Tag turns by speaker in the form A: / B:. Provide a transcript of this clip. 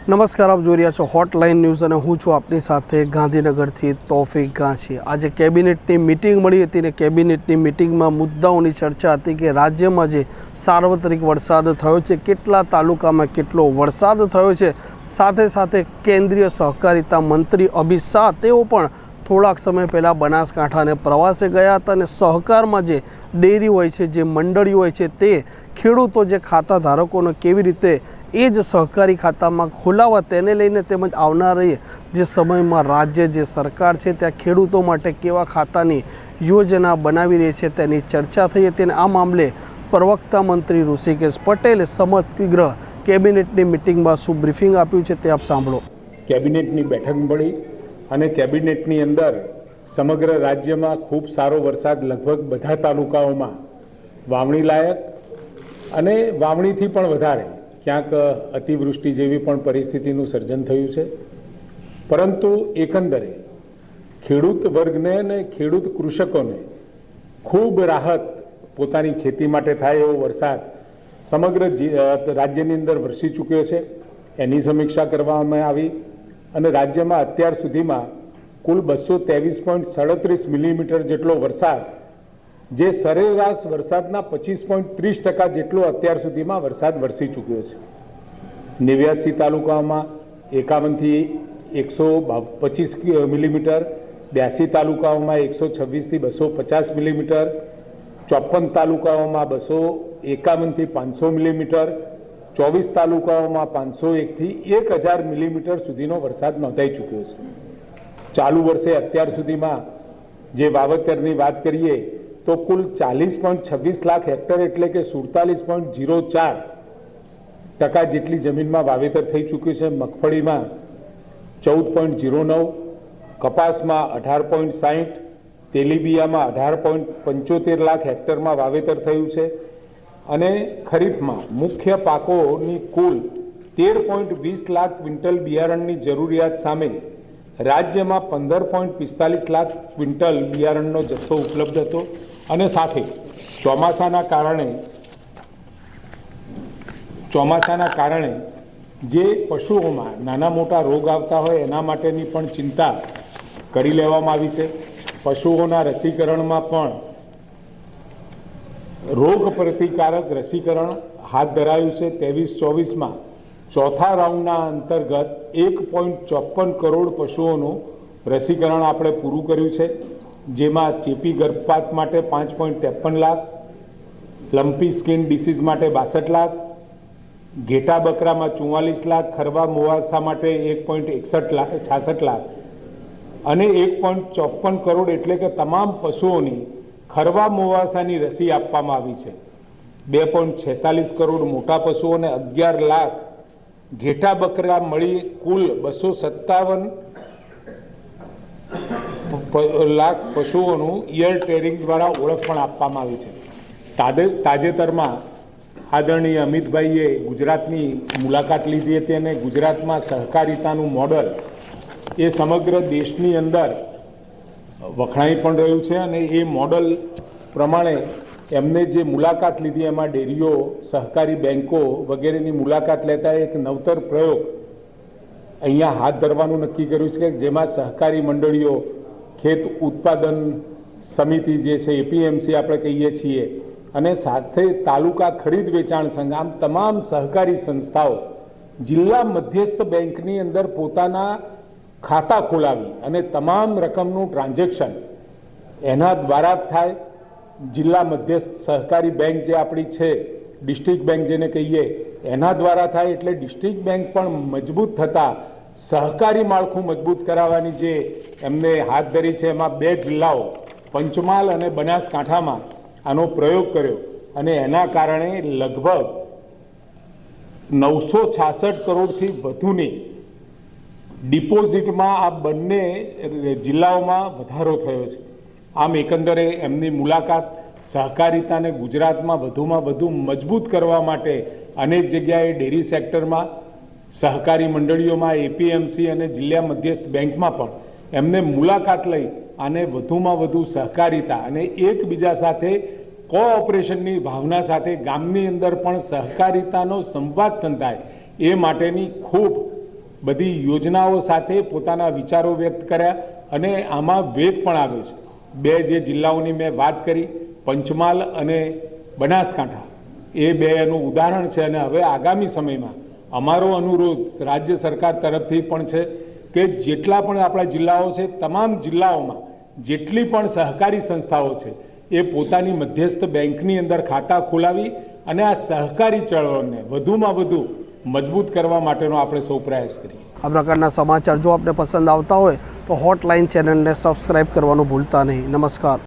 A: નમસ્કાર, આપ જોઈ રહ્યા છો હોટલાઇન ન્યૂઝ અને હું છું આપની સાથે ગાંધીનગરથી તોફિક ગાંચી। આજે કેબિનેટની મિટિંગ મળી હતી અને કેબિનેટની મિટિંગમાં મુદ્દાઓની ચર્ચા હતી કે રાજ્યમાં જે સાર્વત્રિક વરસાદ થયો છે, કેટલા તાલુકામાં કેટલો વરસાદ થયો છે, સાથે સાથે કેન્દ્રીય સહકારિતા મંત્રી અમિત શાહ તેઓ પણ થોડાક સમય પહેલાં બનાસકાંઠાને પ્રવાસે ગયા હતા અને સહકારમાં જે ડેરી હોય છે, જે મંડળીઓ હોય છે, તે ખેડૂતો જે ખાતા ધારકોને કેવી રીતે એ જ સહકારી ખાતામાં ખોલાવવા તેને લઈને તેમજ આવનારી જે સમયમાં રાજ્ય જે સરકાર છે ત્યાં ખેડૂતો માટે કેવા ખાતાની યોજના બનાવી રહી છે તેની ચર્ચા થઈ હતી અને આ મામલે પ્રવક્તા મંત્રી ઋષિકેશ પટેલે સમગ્ર કેબિનેટની મિટિંગમાં શું બ્રીફિંગ આપ્યું છે તે આપ સાંભળો।
B: કેબિનેટની બેઠક મળી અને કેબિનેટની અંદર સમગ્ર રાજ્યમાં ખૂબ સારો વરસાદ લગભગ બધા તાલુકાઓમાં વાવણી લાયક અને વાવણીથી પણ વધારે ક્યાંક અતિવૃષ્ટિ જેવી પણ પરિસ્થિતિનું સર્જન થયું છે, પરંતુ એકંદરે ખેડૂત વર્ગને અને ખેડૂત કૃષકોને ખૂબ રાહત પોતાની ખેતી માટે થાય એવો વરસાદ સમગ્ર રાજ્યની અંદર વરસી ચૂક્યો છે। એની સમીક્ષા કરવામાં આવી અને રાજ્યમાં અત્યાર સુધીમાં કુલ 223.37 મિલીમીટર જેટલો વરસાદ, જે સરેરાશ વરસાદના 25.30% જેટલો અત્યાર સુધીમાં વરસાદ વરસી ચૂક્યો છે। 89 તાલુકાઓમાં 51 થી 125 મિલીમીટર, 82 તાલુકાઓમાં 126 થી 250 મિલીમીટર, 54 તાલુકાઓમાં 251 થી 500 મિલીમીટર, 24 તાલુકાઓમાં 501 થી 1000 મિલીમીટર સુધીનો વરસાદ નોંધાઈ ચૂક્યો છે। ચાલુ વર્ષે અત્યાર સુધીમાં જે વાવેતરની વાત કરીએ તો કુલ 40.26 લાખ હેક્ટર એટલે કે 47.04% જેટલી જમીનમાં વાવેતર થઈ ચૂક્યું છે। મગફળીમાં 14.09, કપાસમાં 18.60, તેલીબિયામાં 18.75 લાખ હેક્ટરમાં વાવેતર થયું છે અને ખરીફમાં મુખ્ય પાકોની કુલ 13.20 લાખ ક્વિન્ટલ બિયારણની જરૂરિયાત સામે રાજ્યમાં 15.45 લાખ ક્વિન્ટલ બિયારણનો જથ્થો ઉપલબ્ધ હતો અને સાથે ચોમાસાના કારણે જે પશુઓમાં નાના મોટા રોગ આવતા હોય એના માટેની પણ ચિંતા કરી લેવામાં આવી છે। પશુઓના રસીકરણમાં પણ રોગ પ્રતિકારક રસીકરણ હાથ ધરાયું છે। 23-24માં ચોથા રાઉન્ડના અંતર્ગત 1.54 કરોડ પશુઓનું રસીકરણ આપણે પૂરું કર્યું છે, જેમાં ચેપી ગર્ભપાત માટે 5.53 લાખ, લંપી સ્કિન ડિસીઝ માટે 62 લાખ, ઘેટા બકરામાં 44 લાખ, ખરવા મોવાસા માટે 1.66 લાખ અને 1.54 કરોડ એટલે કે તમામ પશુઓની ખરવા મોવાસાની રસી આપવામાં આવી છે। 2.46 કરોડ મોટા પશુઓને 11 લાખ ઘેટા બકરા મળી કુલ 257 લાખ પશુઓનું ઇયર ટેરિંગ દ્વારા ઓળખ પણ આપવામાં આવી છે। તાજેતરમાં આદરણીય અમિતભાઈએ ગુજરાતની મુલાકાત લીધી હતી અને ગુજરાતમાં સહકારિતાનું મોડલ એ સમગ્ર દેશની અંદર વખણાઈ પણ રહ્યું છે અને એ મોડલ પ્રમાણે એમને જે મુલાકાત લીધી એમાં ડેરીઓ, સહકારી બેન્કો વગેરેની મુલાકાત લેતા એક નવતર પ્રયોગ અહીંયા હાથ ધરવાનું નક્કી કર્યું છે, જેમાં સહકારી મંડળીઓ, ખેત ઉત્પાદન સમિતિ જે છે એપીએમસી આપણે કહીએ છીએ અને સાથે તાલુકા ખરીદ વેચાણ સંઘ, આમ તમામ સહકારી સંસ્થાઓ જિલ્લા મધ્યસ્થ બેંકની અંદર પોતાના ખાતા ખોલાવી અને તમામ રકમનું ટ્રાન્ઝેક્શન એના દ્વારા જ થાય। જિલ્લા મધ્યસ્થ સહકારી બેંક જે આપણી છે, ડિસ્ટ્રિક્ટ બેંક જેને કહીએ, એના દ્વારા થાય એટલે ડિસ્ટ્રિક્ટ બેંક પણ મજબૂત થતાં સહકારી માળખું મજબૂત કરાવવાની જે એમને હાથ ધરી છે, એમાં 2 જિલ્લાઓ પંચમહાલ અને બનાસકાંઠામાં આનો પ્રયોગ કર્યો અને એના કારણે લગભગ 966 કરોડથી વધુની ડિપોઝિટમાં આ બંને જિલ્લાઓમાં વધારો થયો છે। આમ એકંદરે એમની મુલાકાત સહકારિતાને ગુજરાતમાં વધુમાં વધુ મજબૂત કરવા માટે અનેક જગ્યાએ ડેરી સેક્ટરમાં, સહકારી મંડળીઓમાં, એપીએમસી અને જિલ્લા મધ્યસ્થ બેંકમાં પણ એમને મુલાકાત લઈ અને વધુમાં વધુ સહકારિતા અને એકબીજા સાથે કોઓપરેશનની ભાવના સાથે ગામની અંદર પણ સહકારિતાનો સંવાદ સંતાય એ માટેની ખૂબ બધી યોજનાઓ સાથે પોતાના વિચારો વ્યક્ત કર્યા અને આમાં વેગ પણ આવે છે. બે જે જિલ્લાઓની મેં વાત કરી, પંચમહાલ અને બનાસકાંઠા, એ બે એનું ઉદાહરણ છે. અને હવે આગામી સમયમાં અમારો અનુરોધ રાજ્ય સરકાર તરફથી પણ છે કે જેટલા પણ આપણા જિલ્લાઓ છે, તમામ જિલ્લાઓમાં જેટલી પણ સહકારી સંસ્થાઓ છે એ પોતાની મધ્યસ્થ બેંકની અંદર ખાતા ખોલાવી અને આ સહકારી ચળવળને વધુમાં વધુ મજબૂત કરવા માટેનો આપણે સૌ પ્રયાસ કરીએ.
A: આ પ્રકારના સમાચાર જો આપને પસંદ આવતા હોય તો હોટલાઇન ચેનલને સબસ્ક્રાઈબ કરવાનું ભૂલતા નહીં. નમસ્કાર.